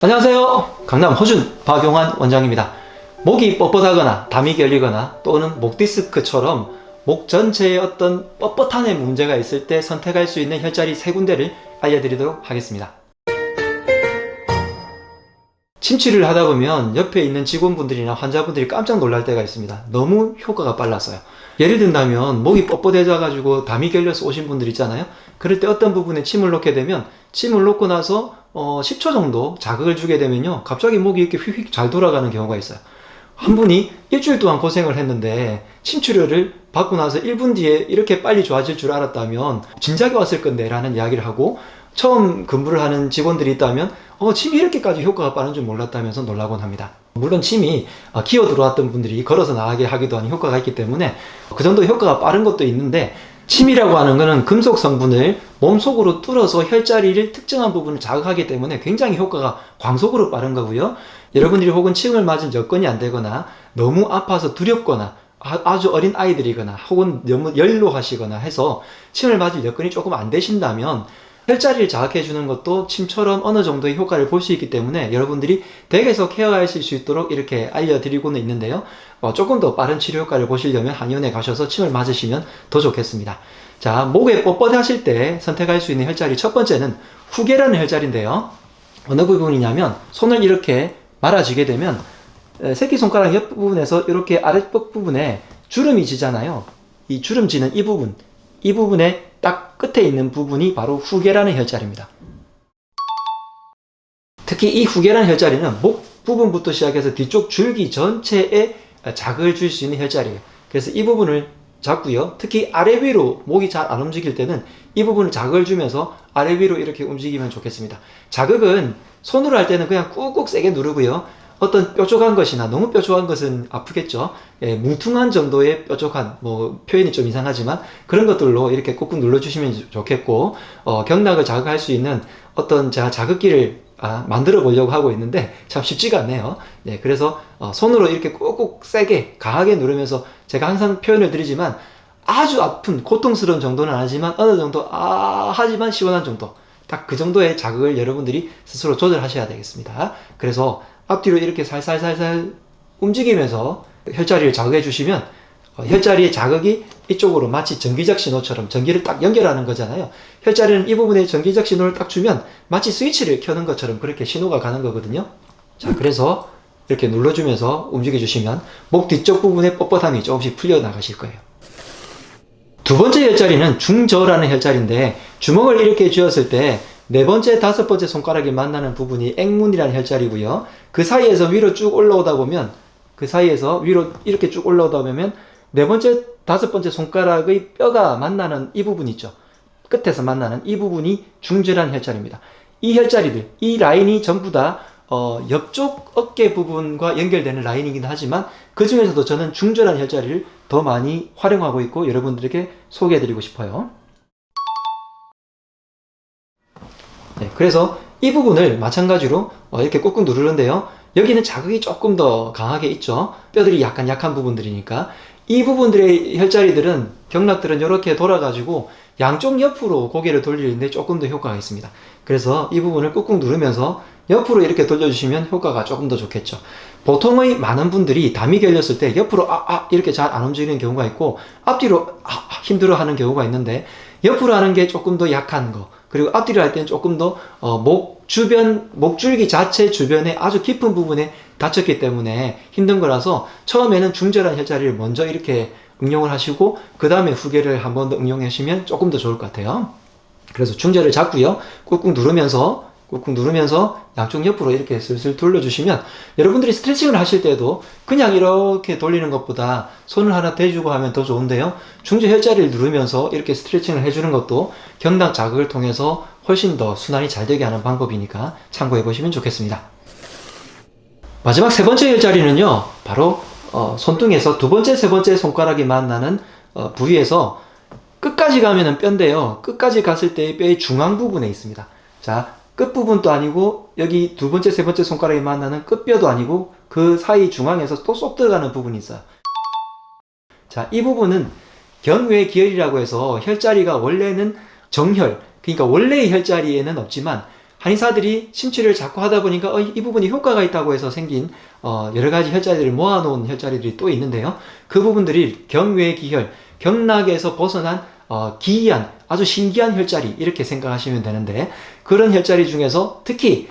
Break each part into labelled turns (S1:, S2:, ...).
S1: 안녕하세요. 강남 허준 박용환 원장입니다. 목이 뻣뻣하거나 담이 결리거나 또는 목 디스크처럼 목 전체에 어떤 뻣뻣함의 문제가 있을 때 선택할 수 있는 혈자리 3군데를 알려드리도록 하겠습니다. 침치료를 하다 보면 옆에 있는 직원분들이나 환자분들이 깜짝 놀랄 때가 있습니다. 너무 효과가 빨라서요. 예를 든다면 목이 뻣뻣해져 가지고 담이 결려서 오신 분들 있잖아요. 그럴 때 어떤 부분에 침을 놓게 되면 침을 놓고 나서 10초 정도 자극을 주게 되면요, 갑자기 목이 이렇게 휙휙 잘 돌아가는 경우가 있어요. 한 분이 일주일 동안 고생을 했는데 침치료를 받고 나서 1분 뒤에 이렇게 빨리 좋아질 줄 알았다면 진작에 왔을 건데 라는 이야기를 하고, 처음 근무를 하는 직원들이 있다면 침이 이렇게까지 효과가 빠른 줄 몰랐다면서 놀라곤 합니다. 물론 침이 기어 들어왔던 분들이 걸어서 나가게 하기도 하는 효과가 있기 때문에 그 정도 효과가 빠른 것도 있는데, 침이라고 하는 것은 금속 성분을 몸속으로 뚫어서 혈자리를 특정한 부분을 자극하기 때문에 굉장히 효과가 광속으로 빠른 거고요. 여러분들이 혹은 침을 맞은 여건이 안 되거나 너무 아파서 두렵거나 아주 어린 아이들이거나 혹은 너무 연로하시거나 해서 침을 맞을 여건이 조금 안 되신다면 혈자리를 자극해 주는 것도 침처럼 어느 정도의 효과를 볼 수 있기 때문에 여러분들이 댁에서 케어하실 수 있도록 이렇게 알려드리고는 있는데요. 조금 더 빠른 치료 효과를 보시려면 한의원에 가셔서 침을 맞으시면 더 좋겠습니다. 자, 목에 뻣뻣하실 때 선택할 수 있는 혈자리 첫 번째는 후계라는 혈자리인데요. 어느 부분이냐면 손을 이렇게 말아주게 되면 새끼손가락 옆부분에서 이렇게 아랫벽 부분에 주름이 지잖아요. 이 주름지는 이 부분에 딱 끝에 있는 부분이 바로 후계라는 혈자리입니다. 특히 이 후계라는 혈자리는 목 부분부터 시작해서 뒤쪽 줄기 전체에 자극을 줄 수 있는 혈자리예요. 그래서 이 부분을 잡고요. 특히 아래 위로 목이 잘 안 움직일 때는 이 부분을 자극을 주면서 아래 위로 이렇게 움직이면 좋겠습니다. 자극은 손으로 할 때는 그냥 꾹꾹 세게 누르고요. 어떤 뾰족한 것이나 너무 뾰족한 것은 아프겠죠. 뭉퉁한 정도의 뾰족한, 표현이 좀 이상하지만 그런 것들로 이렇게 꾹꾹 눌러주시면 좋겠고, 경락을 자극할 수 있는 어떤 제가 자극기를 만들어 보려고 하고 있는데 참 쉽지가 않네요. 네, 그래서 손으로 이렇게 꾹꾹 세게 강하게 누르면서 제가 항상 표현을 드리지만 아주 아픈 고통스러운 정도는 아니지만 어느 정도 하지만 시원한 정도, 딱 그 정도의 자극을 여러분들이 스스로 조절하셔야 되겠습니다. 그래서 앞뒤로 이렇게 살살살살 움직이면서 혈자리를 자극해 주시면 혈자리의 자극이 이쪽으로 마치 전기적 신호처럼 전기를 딱 연결하는 거잖아요. 혈자리는 이 부분에 전기적 신호를 딱 주면 마치 스위치를 켜는 것처럼 그렇게 신호가 가는 거거든요. 자, 그래서 이렇게 눌러주면서 움직여 주시면 목 뒤쪽 부분의 뻣뻣함이 조금씩 풀려 나가실 거예요. 두 번째 혈자리는 중저라는 혈자리인데, 주먹을 이렇게 쥐었을 때 네 번째, 다섯 번째 손가락이 만나는 부분이 액문이라는 혈자리고요. 그 사이에서 위로 쭉 올라오다 보면, 네 번째, 다섯 번째 손가락의 뼈가 만나는 이 부분 있죠. 끝에서 만나는 이 부분이 중저라는 혈자리입니다. 이 혈자리들, 이 라인이 전부 다 옆쪽 어깨 부분과 연결되는 라인이긴 하지만 그 중에서도 저는 중저라는 혈자리를 더 많이 활용하고 있고 여러분들에게 소개해드리고 싶어요. 네, 그래서 이 부분을 마찬가지로 이렇게 꾹꾹 누르는데요. 여기는 자극이 조금 더 강하게 있죠. 뼈들이 약간 약한 부분들이니까. 이 부분들의 혈자리들은, 경락들은 이렇게 돌아가지고 양쪽 옆으로 고개를 돌리는데 조금 더 효과가 있습니다. 그래서 이 부분을 꾹꾹 누르면서 옆으로 이렇게 돌려주시면 효과가 조금 더 좋겠죠. 보통의 많은 분들이 담이 결렸을 때 옆으로 이렇게 잘 안 움직이는 경우가 있고 앞뒤로 힘들어 하는 경우가 있는데, 옆으로 하는 게 조금 더 약한 거, 그리고 앞뒤로 할 때는 조금 더 목줄기 자체 주변에 아주 깊은 부분에 다쳤기 때문에 힘든 거라서 처음에는 중저란 혈자리를 먼저 이렇게 응용을 하시고 그 다음에 후계를 한 번 더 응용하시면 조금 더 좋을 것 같아요. 그래서 중저를 잡고요. 꾹꾹 누르면서 양쪽 옆으로 이렇게 슬슬 돌려주시면, 여러분들이 스트레칭을 하실 때도 그냥 이렇게 돌리는 것보다 손을 하나 대주고 하면 더 좋은데요. 중저 혈자리를 누르면서 이렇게 스트레칭을 해주는 것도 경락 자극을 통해서 훨씬 더 순환이 잘 되게 하는 방법이니까 참고해 보시면 좋겠습니다. 마지막 세 번째 혈자리는요, 바로 손등에서 두 번째, 세 번째 손가락이 만나는 부위에서 끝까지 가면은 뼈인데요. 끝까지 갔을 때 뼈의 중앙 부분에 있습니다. 자, 끝부분도 아니고 여기 두 번째, 세 번째 손가락이 만나는 끝뼈도 아니고 그 사이 중앙에서 또 쏙 들어가는 부분이 있어요. 자, 이 부분은 견외기혈이라고 해서 혈자리가 원래는 정혈, 그러니까 원래의 혈자리에는 없지만 한의사들이 침치료를 자꾸 하다 보니까 이 부분이 효과가 있다고 해서 생긴 여러 가지 혈자리들을 모아놓은 혈자리들이 또 있는데요. 그 부분들이 경외기혈, 경락에서 벗어난 기이한 아주 신기한 혈자리 이렇게 생각하시면 되는데, 그런 혈자리 중에서 특히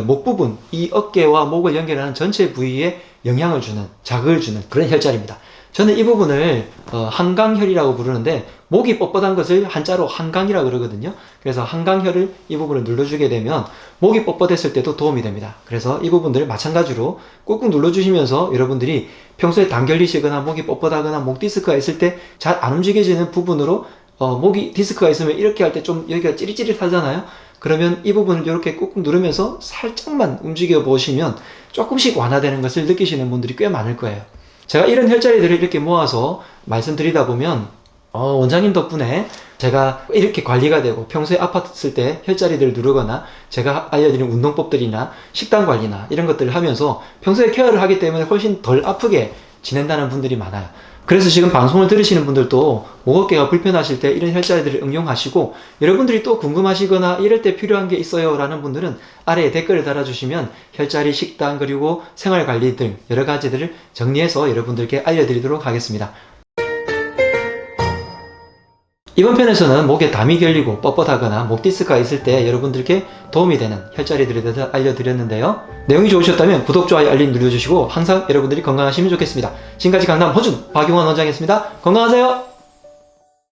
S1: 목 부분, 이 어깨와 목을 연결하는 전체 부위에 영향을 주는, 자극을 주는 그런 혈자리입니다. 저는 이 부분을 한강혈이라고 부르는데, 목이 뻣뻣한 것을 한자로 한강이라고 그러거든요. 그래서 한강혈을 이 부분을 눌러주게 되면 목이 뻣뻣했을 때도 도움이 됩니다. 그래서 이 부분들을 마찬가지로 꾹꾹 눌러주시면서 여러분들이 평소에 당 결리시거나 목이 뻣뻣하거나 목 디스크가 있을 때 잘 안 움직여지는 부분으로, 목이 디스크가 있으면 이렇게 할 때 좀 여기가 찌릿찌릿하잖아요. 그러면 이 부분을 이렇게 꾹꾹 누르면서 살짝만 움직여 보시면 조금씩 완화되는 것을 느끼시는 분들이 꽤 많을 거예요. 제가 이런 혈자리들을 이렇게 모아서 말씀드리다 보면 원장님 덕분에 제가 이렇게 관리가 되고, 평소에 아팠을 때 혈자리들을 누르거나 제가 알려드린 운동법들이나 식단 관리나 이런 것들을 하면서 평소에 케어를 하기 때문에 훨씬 덜 아프게 지낸다는 분들이 많아요. 그래서 지금 방송을 들으시는 분들도 목 어깨가 불편하실 때 이런 혈자리들을 응용하시고, 여러분들이 또 궁금하시거나 이럴 때 필요한 게 있어요 라는 분들은 아래에 댓글을 달아주시면 혈자리, 식단, 그리고 생활관리 등 여러 가지들을 정리해서 여러분들께 알려드리도록 하겠습니다. 이번 편에서는 목에 담이 결리고 뻣뻣하거나 목 디스크가 있을 때 여러분들께 도움이 되는 혈자리들에 대해서 알려드렸는데요. 내용이 좋으셨다면 구독, 좋아요, 알림 눌러주시고 항상 여러분들이 건강하시면 좋겠습니다. 지금까지 강남 허준 박용환 원장이었습니다. 건강하세요.